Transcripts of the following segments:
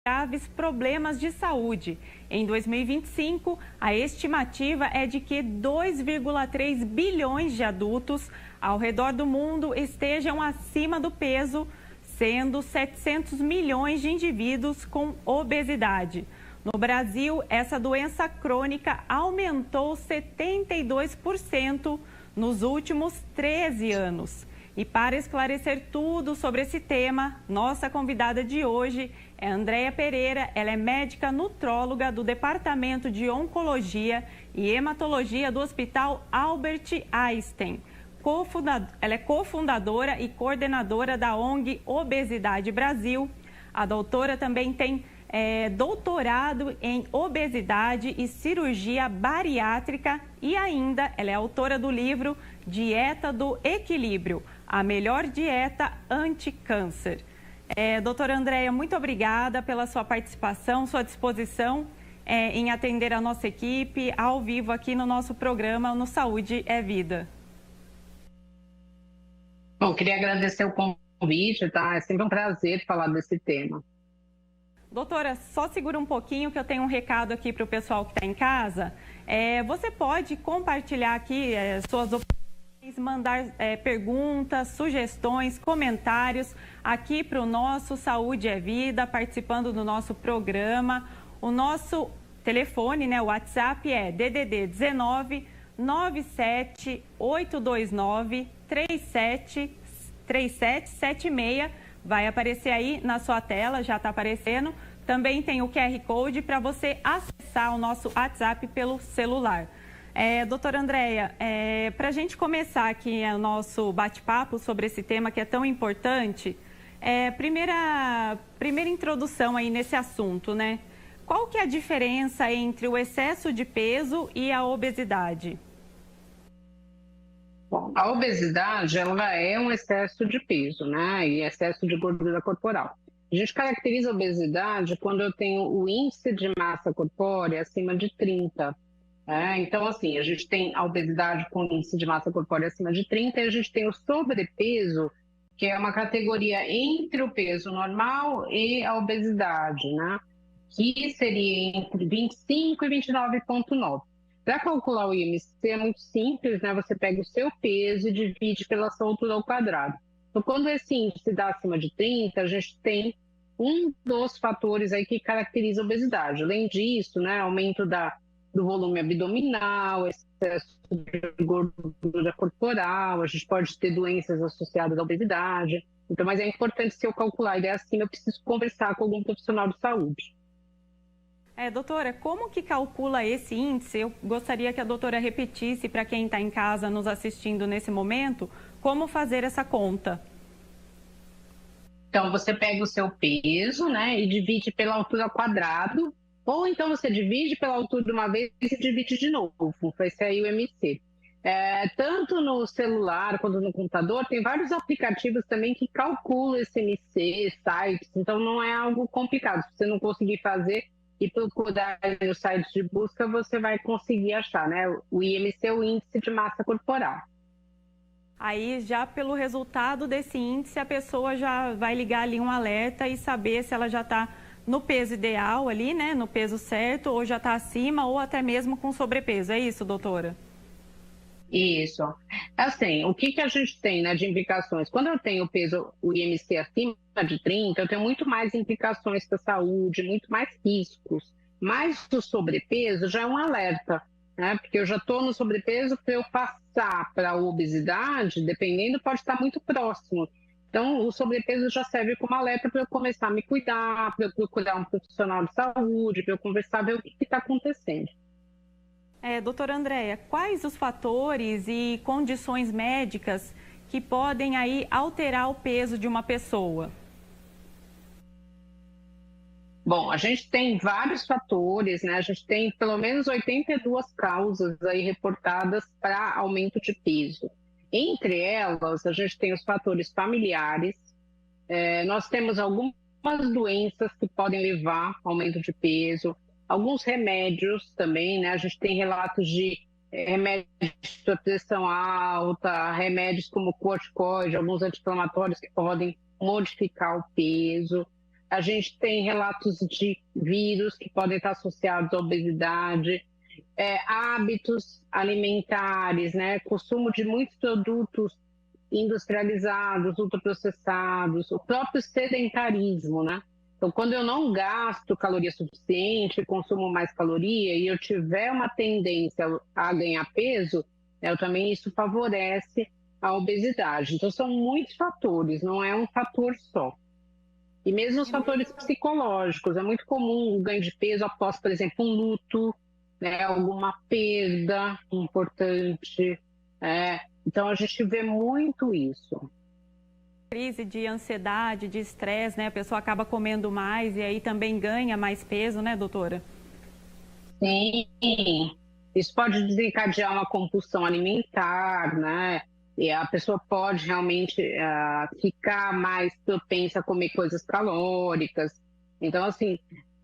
graves problemas de saúde. Em 2025, a estimativa é de que 2,3 bilhões de adultos ao redor do mundo estejam acima do peso, sendo 700 milhões de indivíduos com obesidade. No Brasil, essa doença crônica aumentou 72% nos últimos 13 anos. E para esclarecer tudo sobre esse tema, nossa convidada de hoje é Andréia Pereira. Ela é médica nutróloga do Departamento de Oncologia e Hematologia do Hospital Albert Einstein. Ela é cofundadora e coordenadora da ONG Obesidade Brasil. A doutora também tem doutorado em obesidade e cirurgia bariátrica e ainda ela é autora do livro Dieta do Equilíbrio, a melhor dieta anti-câncer. Doutora Andréia, muito obrigada pela sua participação, sua disposição em atender a nossa equipe ao vivo aqui no nosso programa no Saúde é Vida. Bom, queria agradecer o convite, tá? É sempre um prazer falar desse tema. Doutora, só segura um pouquinho que eu tenho um recado aqui para o pessoal que está em casa. Você pode compartilhar aqui suas opiniões, mandar perguntas, sugestões, comentários aqui para o nosso Saúde é Vida, participando do nosso programa. O nosso telefone, né, o WhatsApp é DDD 19 97 829 3776. Vai aparecer aí na sua tela, já está aparecendo. Também tem o QR Code para você acessar o nosso WhatsApp pelo celular. Doutora Andréia, para a gente começar aqui o nosso bate-papo sobre esse tema que é tão importante, primeira introdução aí nesse assunto, né? Qual que é a diferença entre o excesso de peso e a obesidade? Bom, a obesidade, ela é um excesso de peso, né? E excesso de gordura corporal. A gente caracteriza a obesidade quando eu tenho o índice de massa corpórea acima de 30. Então, assim, a gente tem a obesidade com índice de massa corpórea acima de 30 e a gente tem o sobrepeso, que é uma categoria entre o peso normal e a obesidade, né? Que seria entre 25 e 29,9. Para calcular o IMC é muito simples, né? Você pega o seu peso e divide pela sua altura ao quadrado. Então, quando esse índice dá acima de 30, a gente tem um dos fatores aí que caracteriza a obesidade. Além disso, né, aumento do volume abdominal, excesso de gordura corporal, a gente pode ter doenças associadas à obesidade. Então, mas é importante, se eu calcular e der acima, eu preciso conversar com algum profissional de saúde. Doutora, como que calcula esse índice? Eu gostaria que a doutora repetisse para quem está em casa nos assistindo nesse momento, como fazer essa conta. Então, você pega o seu peso, né, e divide pela altura ao quadrado, ou então você divide pela altura de uma vez e divide de novo, vai ser aí o MC. Tanto no celular quanto no computador, tem vários aplicativos também que calculam esse MC, sites, então não é algo complicado. Se você não conseguir fazer e procurar no site de busca, você vai conseguir achar, né? O IMC é o índice de massa corporal. Aí, já pelo resultado desse índice, a pessoa já vai ligar ali um alerta e saber se ela já está no peso ideal ali, né? No peso certo, ou já está acima, ou até mesmo com sobrepeso. É isso, doutora? Isso. Assim, o que a gente tem, né, de implicações? Quando eu tenho o IMC acima de 30, eu tenho muito mais implicações para a saúde, muito mais riscos. Mas o sobrepeso já é um alerta, né? Porque eu já estou no sobrepeso, para eu passar para a obesidade, dependendo, pode estar muito próximo. Então, o sobrepeso já serve como alerta para eu começar a me cuidar, para eu procurar um profissional de saúde, para eu conversar, ver o que está acontecendo. Doutora Andréia, quais os fatores e condições médicas que podem aí alterar o peso de uma pessoa? Bom, a gente tem vários fatores, né? A gente tem pelo menos 82 causas aí reportadas para aumento de peso. Entre elas, a gente tem os fatores familiares, nós temos algumas doenças que podem levar ao aumento de peso, alguns remédios também, né? A gente tem relatos de remédios para pressão alta, remédios como corticoide, alguns anti-inflamatórios que podem modificar o peso. a gente tem relatos de vírus que podem estar associados à obesidade, hábitos alimentares, né? Consumo de muitos produtos industrializados, ultraprocessados, o próprio sedentarismo, né? Então, quando eu não gasto caloria suficiente, consumo mais caloria e eu tiver uma tendência a ganhar peso, também isso favorece a obesidade. Então, são muitos fatores, não é um fator só. E mesmo os fatores psicológicos, é muito comum o ganho de peso após, por exemplo, um luto, né, alguma perda importante. Então, a gente vê muito isso. Crise de ansiedade, de estresse, né? A pessoa acaba comendo mais e aí também ganha mais peso, né, doutora? Sim, isso pode desencadear uma compulsão alimentar, né? E a pessoa pode realmente ficar mais propensa a comer coisas calóricas. Então, assim,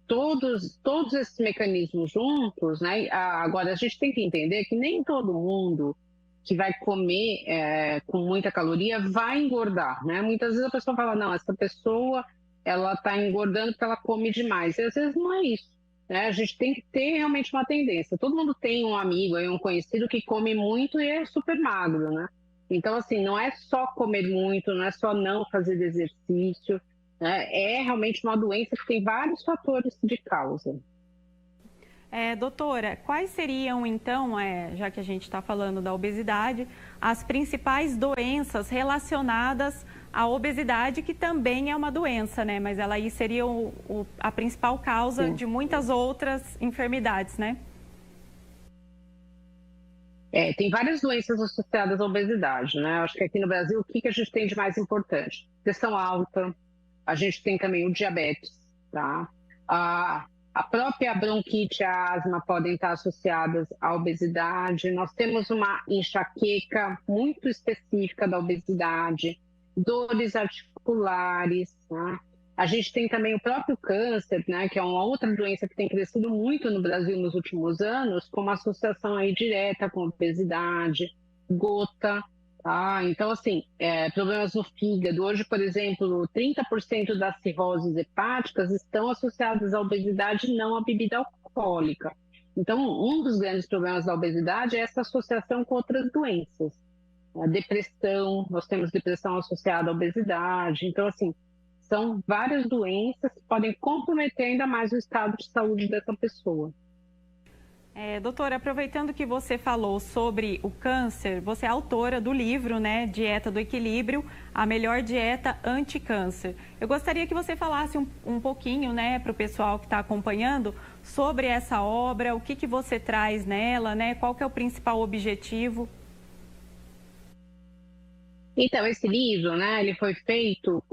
todos esses mecanismos juntos, né? Agora, a gente tem que entender que nem todo mundo que vai comer com muita caloria vai engordar, né? Muitas vezes a pessoa fala, não, essa pessoa, ela está engordando porque ela come demais. E às vezes não é isso, né? A gente tem que ter realmente uma tendência. Todo mundo tem um amigo, um conhecido que come muito e é super magro, né? Então, assim, não é só comer muito, não é só não fazer exercício, né? É realmente uma doença que tem vários fatores de causa. Doutora, quais seriam então, já que a gente está falando da obesidade, as principais doenças relacionadas à obesidade, que também é uma doença, né? Mas ela aí seria a principal causa de muitas outras enfermidades, né? Tem várias doenças associadas à obesidade, né? Acho que aqui no Brasil, o que a gente tem de mais importante? Pressão alta, a gente tem também o diabetes, tá? A própria bronquite e a asma podem estar associadas à obesidade. Nós temos uma enxaqueca muito específica da obesidade, dores articulares, né? A gente tem também o próprio câncer, né, que é uma outra doença que tem crescido muito no Brasil nos últimos anos, com uma associação aí direta com obesidade, gota. Então, assim, problemas no fígado. Hoje, por exemplo, 30% das cirroses hepáticas estão associadas à obesidade e não à bebida alcoólica. Então, um dos grandes problemas da obesidade é essa associação com outras doenças. A depressão, nós temos depressão associada à obesidade. Então, assim, são várias doenças que podem comprometer ainda mais o estado de saúde dessa pessoa. Doutora, aproveitando que você falou sobre o câncer, você é autora do livro, né, Dieta do Equilíbrio, a melhor dieta anti-câncer. Eu gostaria que você falasse um pouquinho, né, para o pessoal que está acompanhando sobre essa obra, o que você traz nela, né, qual que é o principal objetivo. Então, esse livro, né, ele foi feito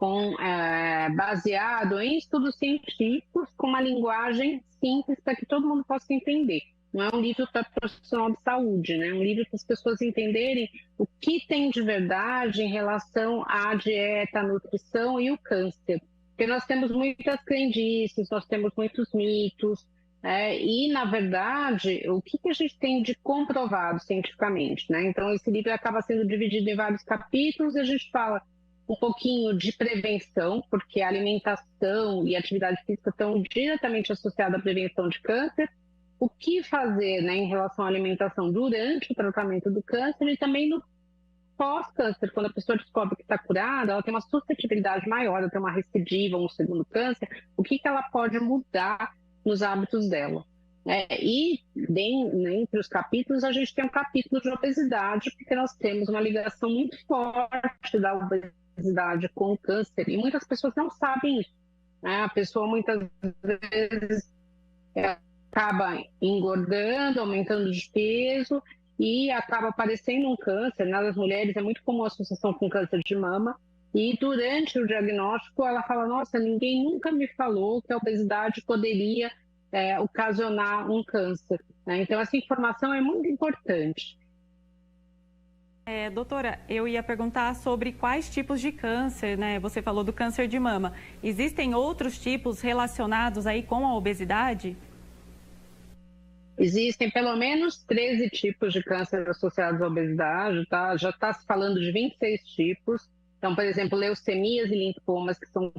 baseado em estudos científicos, com uma linguagem simples para que todo mundo possa entender. Não é um livro para profissional de saúde, né? É um livro para as pessoas entenderem o que tem de verdade em relação à dieta, à nutrição e o câncer. Porque nós temos muitas crendices, nós temos muitos mitos, e, na verdade, o que a gente tem de comprovado cientificamente, né? Então, esse livro acaba sendo dividido em vários capítulos e a gente fala um pouquinho de prevenção, porque a alimentação e a atividade física estão diretamente associadas à prevenção de câncer. O que fazer, né, em relação à alimentação durante o tratamento do câncer e também no pós-câncer, quando a pessoa descobre que está curada, ela tem uma suscetibilidade maior, ela tem uma recidiva, um segundo câncer, o que ela pode mudar nos hábitos dela. E entre os capítulos, a gente tem um capítulo de obesidade, porque nós temos uma ligação muito forte da obesidade com o câncer, e muitas pessoas não sabem isso, né? A pessoa muitas vezes acaba engordando, aumentando de peso e acaba aparecendo um câncer. Nas mulheres é muito comum a associação com câncer de mama. E durante o diagnóstico ela fala, nossa, ninguém nunca me falou que a obesidade poderia ocasionar um câncer, né? Então essa informação é muito importante. Doutora, eu ia perguntar sobre quais tipos de câncer, né? Você falou do câncer de mama. Existem outros tipos relacionados aí com a obesidade? Existem pelo menos 13 tipos de câncer associados à obesidade, tá? Já está se falando de 26 tipos. Então, por exemplo, leucemias e linfomas, que são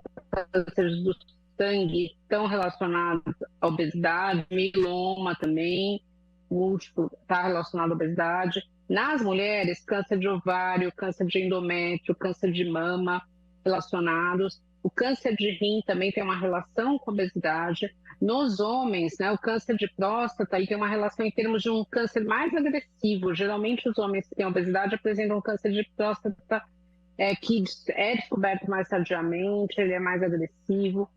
cânceres do sangue estão relacionados à obesidade, mieloma também, múltiplo está relacionado à obesidade. Nas mulheres, câncer de ovário, câncer de endométrio, câncer de mama relacionados. O câncer de rim também tem uma relação com a obesidade. Nos homens, né, o câncer de próstata aí tem uma relação em termos de um câncer mais agressivo. Geralmente, os homens que têm obesidade apresentam um câncer de próstata que é descoberto mais tardiamente, ele é mais agressivo.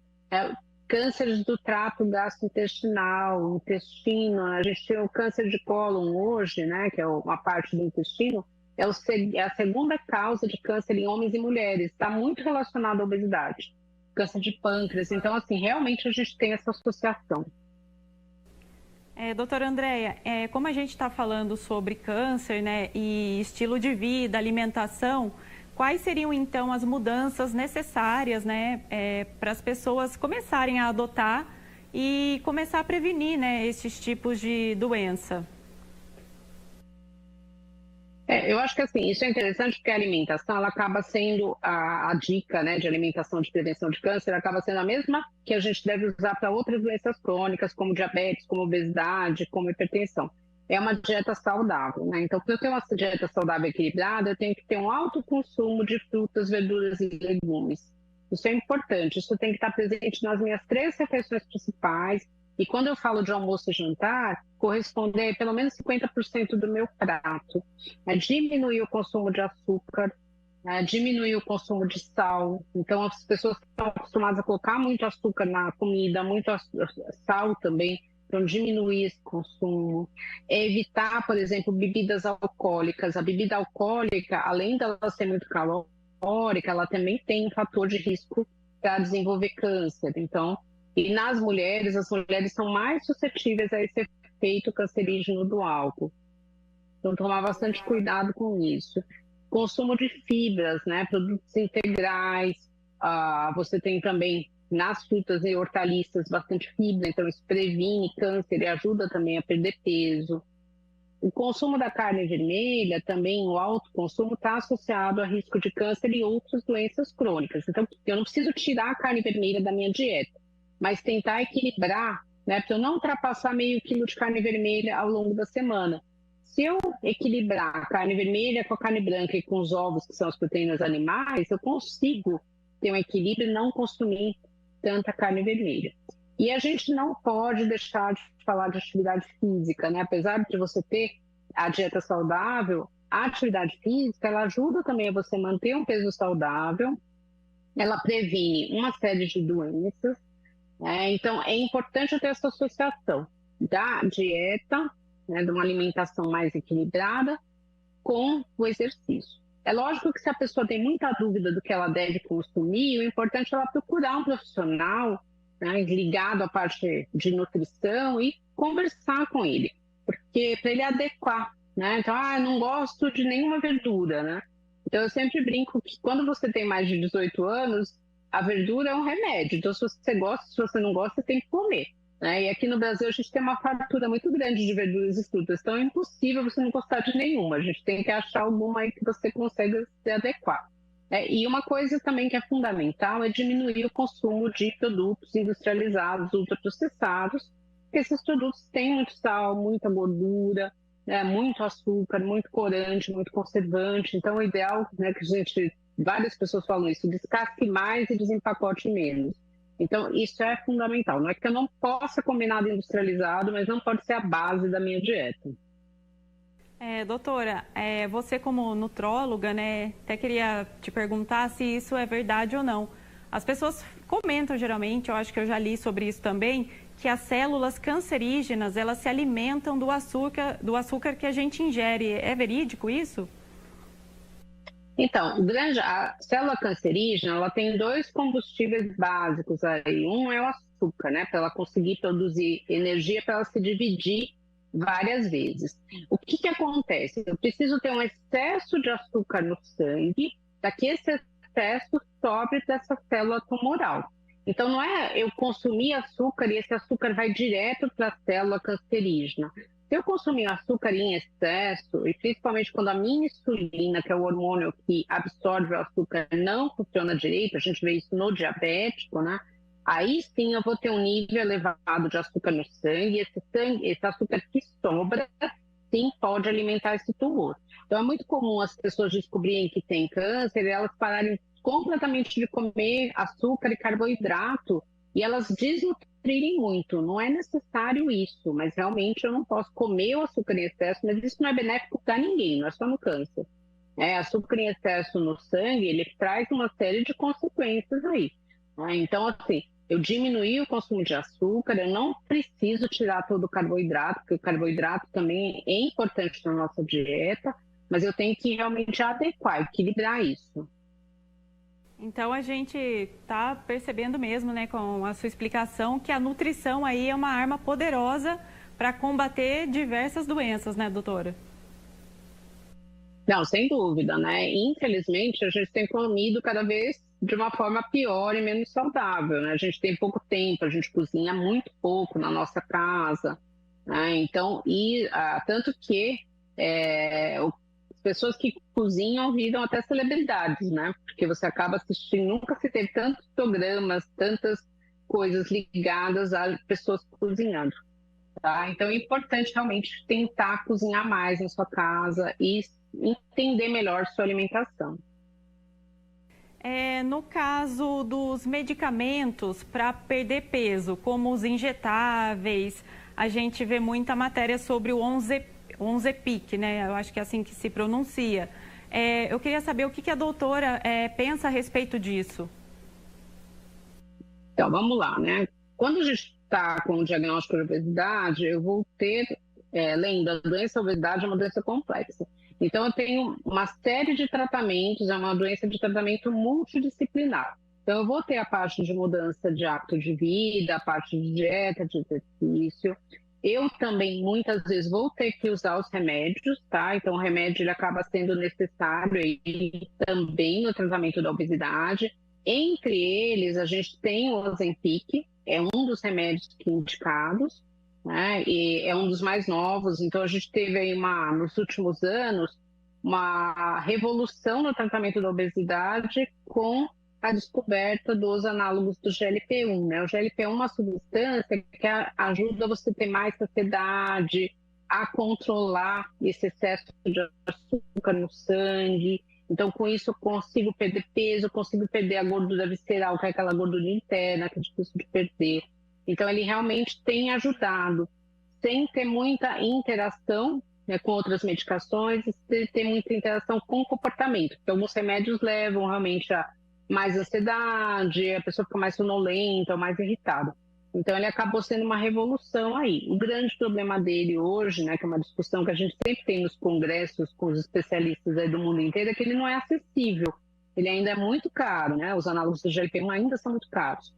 Cânceres do trato gastrointestinal, intestino. A gente tem o câncer de cólon hoje, né, que é uma parte do intestino, é a segunda causa de câncer em homens e mulheres. Está muito relacionado à obesidade. Câncer de pâncreas. Então, assim, realmente a gente tem essa associação. Doutora Andréia, como a gente está falando sobre câncer, né, e estilo de vida, alimentação, quais seriam, então, as mudanças necessárias, né, para as pessoas começarem a adotar e começar a prevenir, né, esses tipos de doença? Eu acho que assim, isso é interessante porque a alimentação, ela acaba sendo a dica, né, de alimentação de prevenção de câncer, acaba sendo a mesma que a gente deve usar para outras doenças crônicas, como diabetes, como obesidade, como hipertensão. É uma dieta saudável, né? Então, para eu ter uma dieta saudável equilibrada, eu tenho que ter um alto consumo de frutas, verduras e legumes. Isso é importante, isso tem que estar presente nas minhas 3 refeições principais. E quando eu falo de almoço e jantar, corresponder pelo menos 50% do meu prato. Diminuir o consumo de açúcar, diminuir o consumo de sal. Então, as pessoas que estão acostumadas a colocar muito açúcar na comida, muito sal também, então diminuir esse consumo. Evitar, por exemplo, bebidas alcoólicas. A bebida alcoólica, além dela ser muito calórica, ela também tem um fator de risco para desenvolver câncer. Então, e nas mulheres, as mulheres são mais suscetíveis a esse efeito cancerígeno do álcool. Então, tomar bastante cuidado com isso. Consumo de fibras, né? Produtos integrais. Você tem também nas frutas e hortaliças bastante fibra, então isso previne câncer e ajuda também a perder peso. O consumo da carne vermelha, também o alto consumo, está associado a risco de câncer e outras doenças crônicas. Então, eu não preciso tirar a carne vermelha da minha dieta, mas tentar equilibrar, né, para eu não ultrapassar meio quilo de carne vermelha ao longo da semana. Se eu equilibrar a carne vermelha com a carne branca e com os ovos, que são as proteínas animais, eu consigo ter um equilíbrio e não consumir tanta carne vermelha. E a gente não pode deixar de falar de atividade física, né? Apesar de você ter a dieta saudável, a atividade física, ela ajuda também a você manter um peso saudável, ela previne uma série de doenças, né? Então, é importante ter essa associação da dieta, né, de uma alimentação mais equilibrada, com o exercício. É lógico que se a pessoa tem muita dúvida do que ela deve consumir, o importante é ela procurar um profissional, né, ligado à parte de nutrição e conversar com ele, porque para ele adequar, né? Então, eu não gosto de nenhuma verdura, né? Então, eu sempre brinco que quando você tem mais de 18 anos, a verdura é um remédio. Então, se você gosta, se você não gosta, tem que comer, né? E aqui no Brasil a gente tem uma fartura muito grande de verduras e frutas, então é impossível você não gostar de nenhuma. A gente tem que achar alguma aí que você consiga se adequar. E uma coisa também que é fundamental é diminuir o consumo de produtos industrializados, ultraprocessados, porque esses produtos têm muito sal, muita gordura, né, muito açúcar, muito corante, muito conservante. Então, o ideal, né, que várias pessoas falam isso, descasque mais e desempacote menos. Então, isso é fundamental. Não é que eu não possa comer nada industrializado, mas não pode ser a base da minha dieta. Doutora, você como nutróloga, né, até queria te perguntar se isso é verdade ou não. As pessoas comentam geralmente, eu acho que eu já li sobre isso também, que as células cancerígenas, elas se alimentam do açúcar que a gente ingere. É verídico isso? Então, a célula cancerígena, ela tem 2 combustíveis básicos aí. Um é o açúcar, né, para ela conseguir produzir energia, para ela se dividir várias vezes. O que acontece? Eu preciso ter um excesso de açúcar no sangue, para que esse excesso sobre dessa célula tumoral. Então, não é eu consumir açúcar e esse açúcar vai direto para a célula cancerígena. Se eu consumir açúcar em excesso, e principalmente quando a minha insulina, que é o hormônio que absorve o açúcar, não funciona direito, a gente vê isso no diabético, né? aí sim eu vou ter um nível elevado de açúcar no sangue, esse açúcar que sobra, sim, pode alimentar esse tumor. Então, é muito comum as pessoas descobrirem que têm câncer e elas pararem completamente de comer açúcar e carboidrato e elas desnutrirem muito. Não é necessário isso, mas realmente eu não posso comer o açúcar em excesso, mas isso não é benéfico para ninguém, não é só no câncer. Açúcar em excesso no sangue, ele traz uma série de consequências aí. Né? Então, assim, eu diminuí o consumo de açúcar, eu não preciso tirar todo o carboidrato, porque o carboidrato também é importante na nossa dieta, mas eu tenho que realmente adequar, equilibrar isso. Então a gente está percebendo mesmo, né, com a sua explicação, que a nutrição aí é uma arma poderosa para combater diversas doenças, né, doutora? Não, sem dúvida, né? Infelizmente, a gente tem comido cada vez de uma forma pior e menos saudável, né? A gente tem pouco tempo, a gente cozinha muito pouco na nossa casa, né? Então, tanto que as pessoas que cozinham viram até celebridades, né? Porque você acaba assistindo, nunca se teve tantos programas, tantas coisas ligadas a pessoas cozinhando. Tá? Então é importante realmente tentar cozinhar mais na sua casa e entender melhor sua alimentação. No caso dos medicamentos para perder peso, como os injetáveis, a gente vê muita matéria sobre o Onzepic, né? Eu acho que é assim que se pronuncia. Eu queria saber o que a doutora pensa a respeito disso. Então, vamos lá, né? Quando a gente está com o diagnóstico de obesidade, eu vou ter, lendo, a doença obesidade é uma doença complexa. Então, eu tenho uma série de tratamentos, é uma doença de tratamento multidisciplinar. Então, eu vou ter a parte de mudança de hábito de vida, a parte de dieta, de exercício. Eu também, muitas vezes, vou ter que usar os remédios, tá? Então, o remédio ele acaba sendo necessário aí, também no tratamento da obesidade. Entre eles, a gente tem o Ozempic, é um dos remédios indicados, né? E é um dos mais novos. Então, a gente teve aí nos últimos anos uma revolução no tratamento da obesidade com a descoberta dos análogos do GLP-1, né? O GLP-1 é uma substância que ajuda você a ter mais saciedade, a controlar esse excesso de açúcar no sangue. Então, com isso, eu consigo perder peso, eu consigo perder a gordura visceral, que é aquela gordura interna, que é difícil de perder. Então, ele realmente tem ajudado, sem ter muita interação, né, com outras medicações, e sem ter muita interação com o comportamento. Porque alguns remédios levam realmente a mais ansiedade, a pessoa fica mais sonolenta, mais irritada. Então, ele acabou sendo uma revolução aí. O grande problema dele hoje, né, que é uma discussão que a gente sempre tem nos congressos com os especialistas aí do mundo inteiro, é que ele não é acessível. Ele ainda é muito caro, né? Os análogos do GLP-1 ainda são muito caros,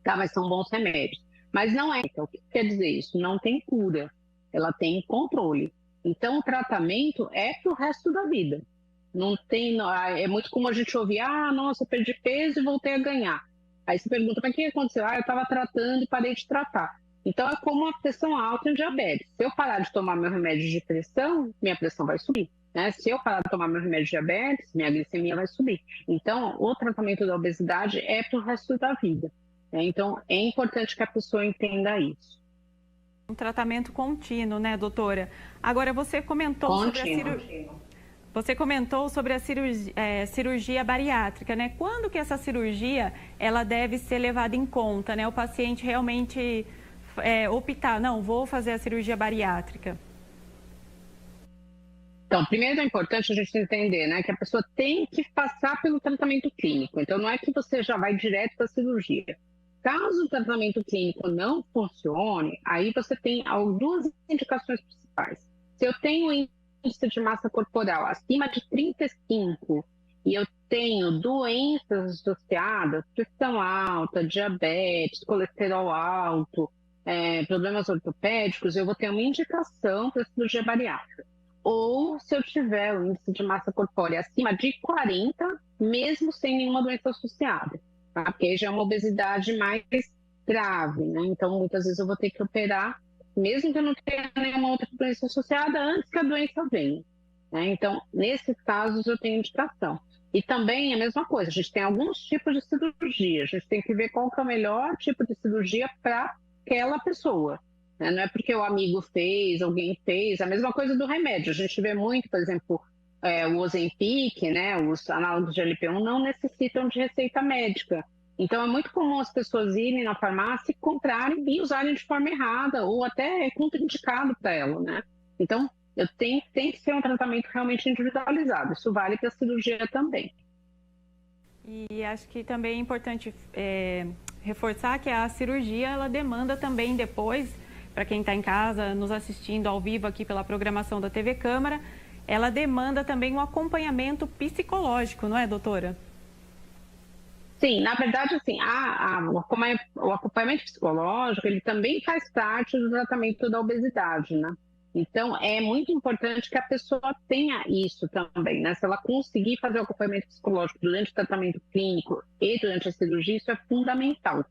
tá? Mas são bons remédios. Mas não é. Então, o que quer dizer isso? Não tem cura. Ela tem controle. Então, o tratamento é para o resto da vida. Não tem, é muito comum a gente ouvir, nossa, eu perdi peso e voltei a ganhar. Aí você pergunta, mas o que aconteceu? Eu estava tratando e parei de tratar. Então, é como a pressão alta e o diabetes. Se eu parar de tomar meu remédio de pressão, minha pressão vai subir. Né? Se eu parar de tomar meu remédio de diabetes, minha glicemia vai subir. Então, o tratamento da obesidade é para o resto da vida. Né? Então, é importante que a pessoa entenda isso. Um tratamento contínuo, né, doutora? Agora, você comentou sobre a cirurgia. Você comentou sobre a cirurgia bariátrica, né? Quando que essa cirurgia ela deve ser levada em conta, né? O paciente realmente optar, não, vou fazer a cirurgia bariátrica. Então, primeiro é importante a gente entender, né, que a pessoa tem que passar pelo tratamento clínico. Então, não é que você já vai direto para a cirurgia. Caso o tratamento clínico não funcione, aí você tem duas indicações principais. Se eu tenho índice de massa corporal acima de 35 e eu tenho doenças associadas, pressão alta, diabetes, colesterol alto, problemas ortopédicos, eu vou ter uma indicação para cirurgia bariátrica. Ou se eu tiver o índice de massa corpórea acima de 40, mesmo sem nenhuma doença associada, tá? Porque já é uma obesidade mais grave, né? Então, muitas vezes eu vou ter que operar mesmo que eu não tenha nenhuma outra doença associada, antes que a doença venha. Né? Então, nesses casos, eu tenho indicação. E também a mesma coisa, a gente tem alguns tipos de cirurgia, a gente tem que ver qual que é o melhor tipo de cirurgia para aquela pessoa. Né? Não é porque o amigo fez, alguém fez, a mesma coisa do remédio. A gente vê muito, por exemplo, o Ozempic, né? Os análogos de GLP-1 não necessitam de receita médica. Então, é muito comum as pessoas irem na farmácia e comprarem e usarem de forma errada, ou até é contraindicado para ela, né? Então, tem que ser um tratamento realmente individualizado. Isso vale para a cirurgia também. E acho que também é importante reforçar que a cirurgia, ela demanda também depois, para quem está em casa nos assistindo ao vivo aqui pela programação da TV Câmara, ela demanda também um acompanhamento psicológico, não é, doutora? Sim, na verdade, assim, o acompanhamento psicológico, ele também faz parte do tratamento da obesidade, né? Então, é muito importante que a pessoa tenha isso também, né? Se ela conseguir fazer o acompanhamento psicológico durante o tratamento clínico e durante a cirurgia, isso é fundamental.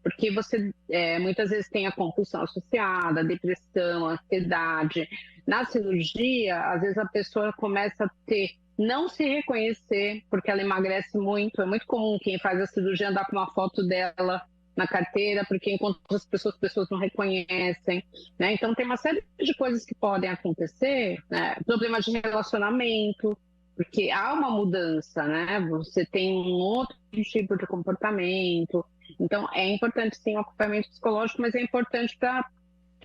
Porque você muitas vezes tem a compulsão associada, a depressão, a ansiedade. Na cirurgia, às vezes a pessoa começa a não se reconhecer, porque ela emagrece muito. É muito comum quem faz a cirurgia andar com uma foto dela na carteira, porque enquanto as pessoas não reconhecem, né? Então, tem uma série de coisas que podem acontecer, né? Problemas de relacionamento, porque há uma mudança, né? Você tem um outro tipo de comportamento. Então, é importante, sim, o acompanhamento psicológico, mas é importante para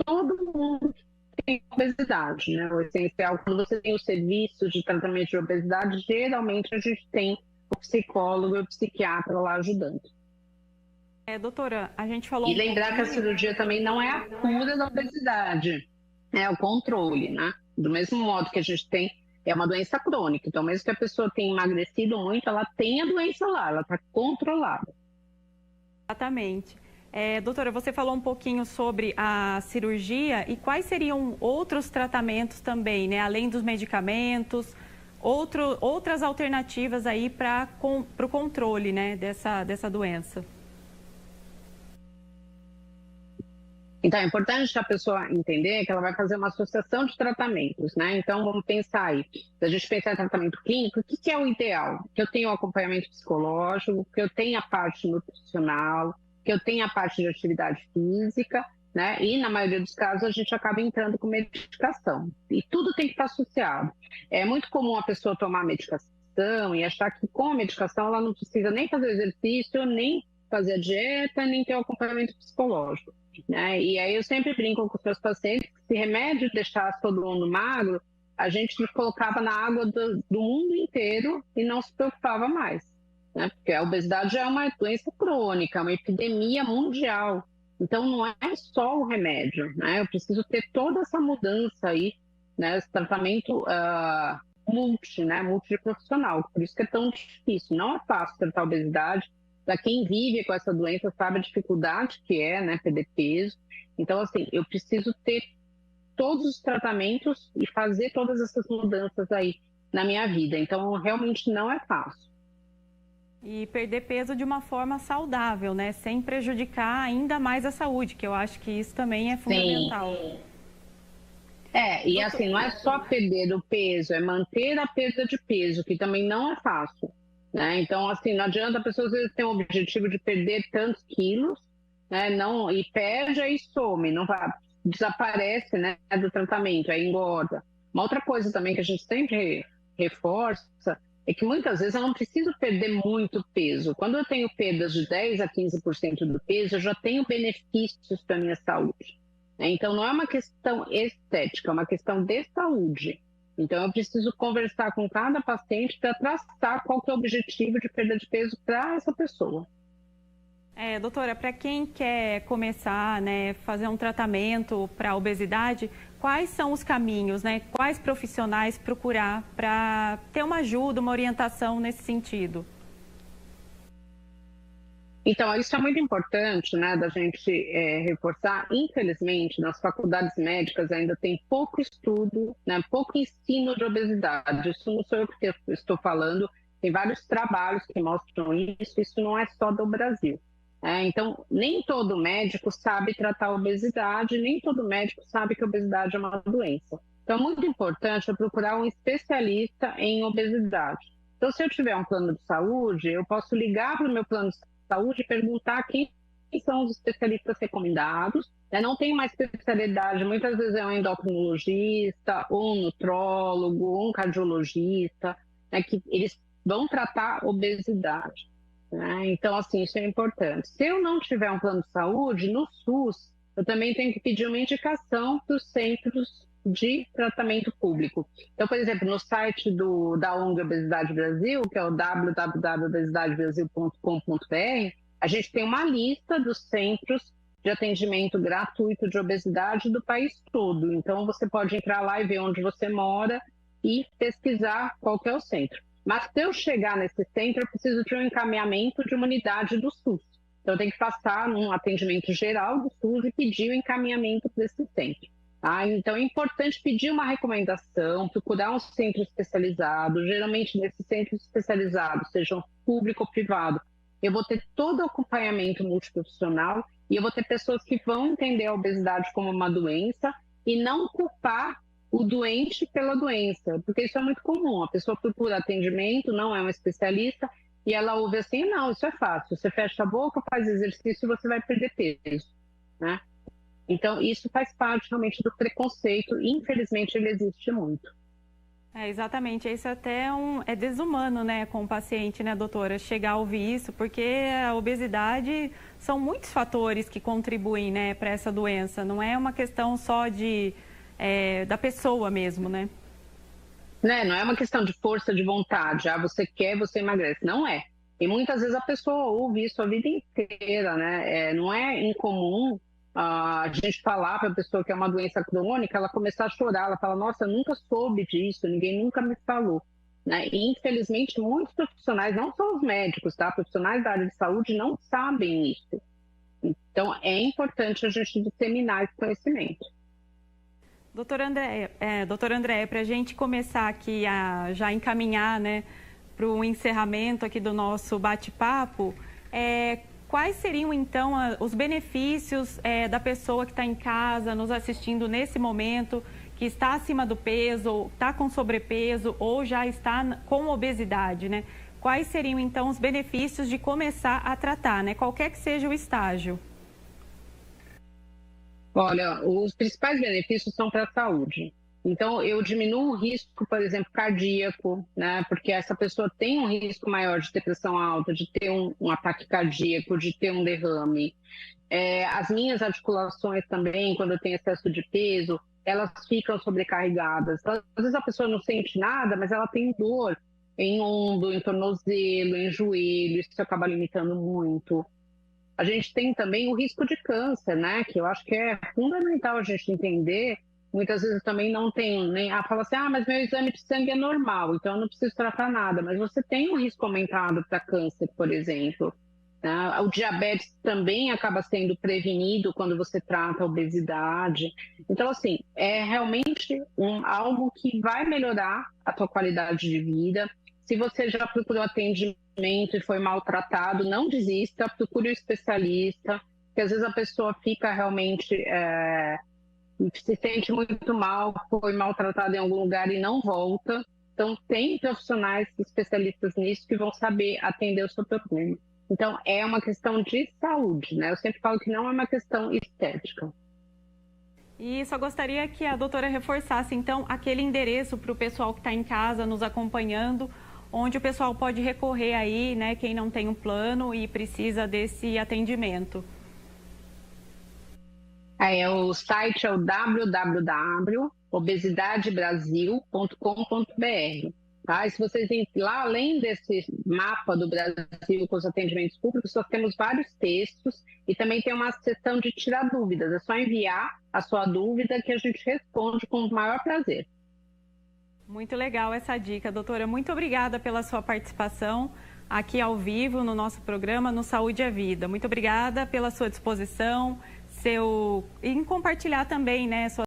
todo mundo que tem obesidade, né? O essencial, quando você tem os serviços de tratamento de obesidade, geralmente a gente tem o psicólogo e o psiquiatra lá ajudando. Doutora, a gente falou E lembrar que a cirurgia também não é a cura da obesidade, é o controle, né? Do mesmo modo que a gente tem, é uma doença crônica, então mesmo que a pessoa tenha emagrecido muito, ela tem a doença lá, ela está controlada. Exatamente. Doutora, você falou um pouquinho sobre a cirurgia e quais seriam outros tratamentos também, né? Além dos medicamentos, outras alternativas aí para o controle, né, dessa doença. Então, é importante a pessoa entender que ela vai fazer uma associação de tratamentos, né? Então, vamos pensar aí. Se a gente pensar em tratamento clínico, o que é o ideal? Que eu tenha o acompanhamento psicológico, que eu tenha a parte nutricional, que eu tenha a parte de atividade física, né? E, na maioria dos casos, a gente acaba entrando com medicação. E tudo tem que estar associado. É muito comum a pessoa tomar medicação e achar que com a medicação ela não precisa nem fazer exercício, nem fazer a dieta, nem ter o acompanhamento psicológico. Né? E aí eu sempre brinco com os meus pacientes que se remédio deixasse todo mundo magro, a gente colocava na água do mundo inteiro e não se preocupava mais. Né? Porque a obesidade é uma doença crônica, uma epidemia mundial. Então não é só o remédio, né? Eu preciso ter toda essa mudança aí, né? Esse tratamento multiprofissional. Por isso que é tão difícil. Não é fácil tratar a obesidade. Para quem vive com essa doença sabe a dificuldade que é, né, perder peso. Então, assim, eu preciso ter todos os tratamentos e fazer todas essas mudanças aí na minha vida. Então, realmente não é fácil. E perder peso de uma forma saudável, né, sem prejudicar ainda mais a saúde, que eu acho que isso também é fundamental. Sim. E assim, não é só perder o peso, é manter a perda de peso, que também não é fácil. Né? Então, assim, não adianta a pessoa às vezes ter um objetivo de perder tantos quilos, né? Não, e perde, aí some, não vai, desaparece, né, do tratamento, aí engorda. Uma outra coisa também que a gente sempre reforça é que muitas vezes eu não preciso perder muito peso. Quando eu tenho perdas de 10 a 15% do peso, eu já tenho benefícios para a minha saúde. Né? Então, não é uma questão estética, é uma questão de saúde. Então, eu preciso conversar com cada paciente para traçar qual que é o objetivo de perda de peso para essa pessoa. Doutora, para quem quer começar, né, fazer um tratamento para a obesidade, quais são os caminhos, né? Quais profissionais procurar para ter uma ajuda, uma orientação nesse sentido? Então, isso é muito importante, né, da gente reforçar. Infelizmente, nas faculdades médicas ainda tem pouco estudo, né, pouco ensino de obesidade. Isso não sou eu que estou falando, tem vários trabalhos que mostram isso não é só do Brasil. Então, nem todo médico sabe tratar a obesidade, nem todo médico sabe que a obesidade é uma doença. Então, é muito importante eu procurar um especialista em obesidade. Então, se eu tiver um plano de saúde, eu posso ligar para o meu plano de saúde e perguntar quem são os especialistas recomendados. Não tem uma especialidade, muitas vezes é um endocrinologista, ou um nutrólogo, ou um cardiologista, que eles vão tratar obesidade. Então, assim, isso é importante. Se eu não tiver um plano de saúde, no SUS, eu também tenho que pedir uma indicação para os centros de tratamento público. Então, por exemplo, no site da ONG Obesidade Brasil, que é o www.obesidadebrasil.com.br, a gente tem uma lista dos centros de atendimento gratuito de obesidade do país todo. Então, você pode entrar lá e ver onde você mora e pesquisar qual que é o centro. Mas, se eu chegar nesse centro, eu preciso de um encaminhamento de uma unidade do SUS. Então, eu tenho que passar num atendimento geral do SUS e pedir o encaminhamento para esse centro. Então, é importante pedir uma recomendação, procurar um centro especializado. Geralmente, nesses centros especializados, sejam público ou privado, eu vou ter todo o acompanhamento multiprofissional e eu vou ter pessoas que vão entender a obesidade como uma doença e não culpar o doente pela doença, porque isso é muito comum. A pessoa procura atendimento, não é uma especialista, e ela ouve assim, não, isso é fácil, você fecha a boca, faz exercício e você vai perder peso, né? Então, isso faz parte realmente do preconceito, e infelizmente ele existe muito. Exatamente, isso até é desumano, né, com o paciente, né, doutora, chegar a ouvir isso, porque a obesidade são muitos fatores que contribuem, né, para essa doença, não é uma questão só da pessoa mesmo, né? Não é uma questão de força de vontade, você quer, você emagrece, não é. E muitas vezes a pessoa ouve isso a vida inteira, né? Não é incomum a gente falar para a pessoa que é uma doença crônica, ela começar a chorar, ela fala, nossa, eu nunca soube disso, ninguém nunca me falou. Né? E, infelizmente, muitos profissionais, não só os médicos, tá? Profissionais da área de saúde não sabem isso. Então, é importante a gente disseminar esse conhecimento. Doutora Andréia, para a gente começar aqui a já encaminhar, né, para o encerramento aqui do nosso bate-papo, quais seriam, então, os benefícios da pessoa que está em casa, nos assistindo nesse momento, que está acima do peso, está com sobrepeso ou já está com obesidade, né? Quais seriam, então, os benefícios de começar a tratar, né? Qualquer que seja o estágio. Olha, os principais benefícios são para a saúde. Então, eu diminuo o risco, por exemplo, cardíaco, né? Porque essa pessoa tem um risco maior de ter pressão alta, de ter um ataque cardíaco, de ter um derrame. As minhas articulações também, quando eu tenho excesso de peso, elas ficam sobrecarregadas. Então, às vezes a pessoa não sente nada, mas ela tem dor em ombro, em tornozelo, em joelho, isso acaba limitando muito. A gente tem também o risco de câncer, né? Que eu acho que é fundamental a gente entender. Muitas vezes eu também não tenho nem... fala assim, mas meu exame de sangue é normal, então eu não preciso tratar nada. Mas você tem um risco aumentado para câncer, por exemplo. Né? O diabetes também acaba sendo prevenido quando você trata a obesidade. Então, assim, é realmente algo que vai melhorar a tua qualidade de vida. Se você já procurou atendimento e foi maltratado, não desista, procure um especialista, porque às vezes a pessoa fica realmente... se sente muito mal, foi maltratado em algum lugar e não volta. Então, tem profissionais especialistas nisso que vão saber atender o seu problema. Então, é uma questão de saúde, né? Eu sempre falo que não é uma questão estética. E só gostaria que a doutora reforçasse, então, aquele endereço para o pessoal que está em casa nos acompanhando, onde o pessoal pode recorrer aí, né? Quem não tem um plano e precisa desse atendimento. O site é o www.obesidadebrasil.com.br. Tá? E se vocês têm lá, além desse mapa do Brasil com os atendimentos públicos, nós temos vários textos e também tem uma seção de tirar dúvidas. É só enviar a sua dúvida que a gente responde com o maior prazer. Muito legal essa dica, doutora. Muito obrigada pela sua participação aqui ao vivo no nosso programa No Saúde é Vida. Muito obrigada pela sua disposição, em compartilhar também, né,